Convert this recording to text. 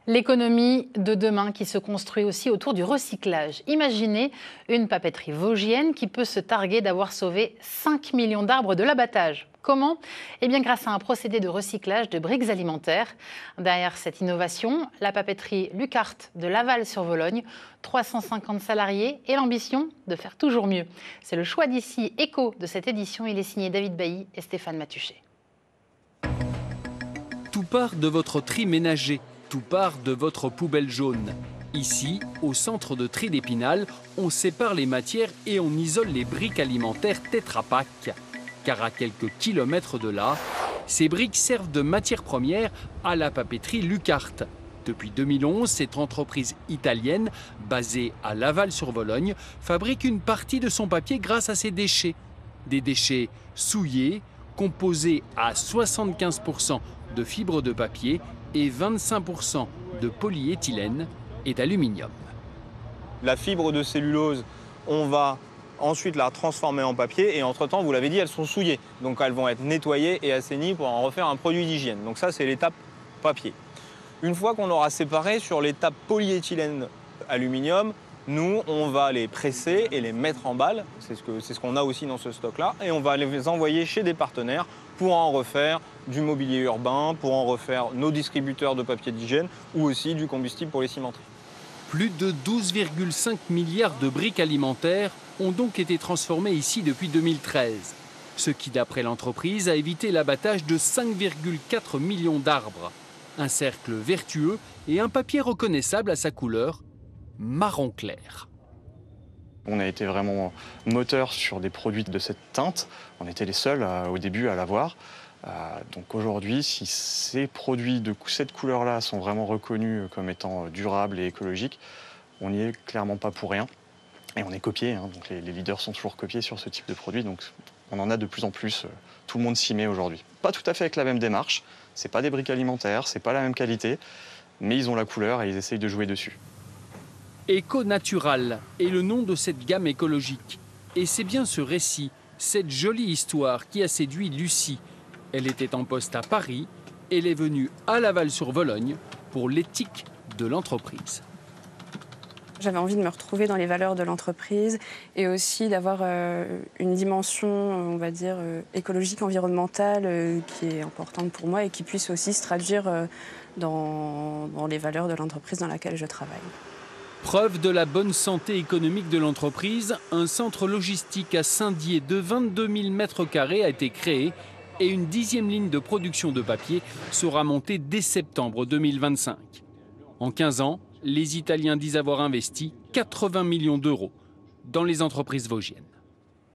L'économie de demain qui se construit aussi autour du recyclage. Imaginez une papeterie vosgienne qui peut se targuer d'avoir sauvé 5 millions d'arbres de l'abattage. Comment? Eh bien grâce à un procédé de recyclage de briques alimentaires. Derrière cette innovation, la papeterie Lucart de Laval-sur-Vologne, 350 salariés et l'ambition de faire toujours mieux. C'est le choix d'ici écho de cette édition. Il est signé David Bailly et Stéphane Matuchet. Tout part de votre tri ménager. Tout part de votre poubelle jaune. Ici, au centre de tri d'Épinal, on sépare les matières et on isole les briques alimentaires Tetra Pak. Car à quelques kilomètres de là, ces briques servent de matière première à la papeterie Lucart. Depuis 2011, cette entreprise italienne, basée à Laval-sur-Vologne, fabrique une partie de son papier grâce à ses déchets. Des déchets souillés, composés à 75% de fibres de papier et 25% de polyéthylène et d'aluminium. La fibre de cellulose, on va ensuite la transformer en papier et entre-temps, vous l'avez dit, elles sont souillées. Donc elles vont être nettoyées et assainies pour en refaire un produit d'hygiène. Donc ça, c'est l'étape papier. Une fois qu'on aura séparé sur l'étape polyéthylène aluminium, nous, on va les presser et les mettre en balles. C'est ce qu'on a aussi dans ce stock-là. Et on va les envoyer chez des partenaires pour en refaire du mobilier urbain, pour en refaire nos distributeurs de papier d'hygiène ou aussi du combustible pour les cimenteries. Plus de 12,5 milliards de briques alimentaires ont donc été transformées ici depuis 2013. Ce qui, d'après l'entreprise, a évité l'abattage de 5,4 millions d'arbres. Un cercle vertueux et un papier reconnaissable à sa couleur, marron clair. On a été vraiment moteur sur des produits de cette teinte. On était les seuls au début à l'avoir. Donc aujourd'hui, si ces produits de cette couleur-là sont vraiment reconnus comme étant durables et écologiques, on n'y est clairement pas pour rien. Et on est copié, donc les leaders sont toujours copiés sur ce type de produit. Donc on en a de plus en plus. Tout le monde s'y met aujourd'hui. Pas tout à fait avec la même démarche. C'est pas des briques alimentaires, c'est pas la même qualité, mais ils ont la couleur et ils essayent de jouer dessus. Eco-Natural est le nom de cette gamme écologique. Et c'est bien ce récit, cette jolie histoire qui a séduit Lucie. Elle était en poste à Paris. Elle est venue à Laval-sur-Vologne pour l'éthique de l'entreprise. J'avais envie de me retrouver dans les valeurs de l'entreprise et aussi d'avoir une dimension, on va dire, écologique, environnementale qui est importante pour moi et qui puisse aussi se traduire dans les valeurs de l'entreprise dans laquelle je travaille. Preuve de la bonne santé économique de l'entreprise, un centre logistique à Saint-Dié de 22 000 m² a été créé et une 10e ligne de production de papier sera montée dès septembre 2025. En 15 ans, les Italiens disent avoir investi 80 millions d'euros dans les entreprises vosgiennes.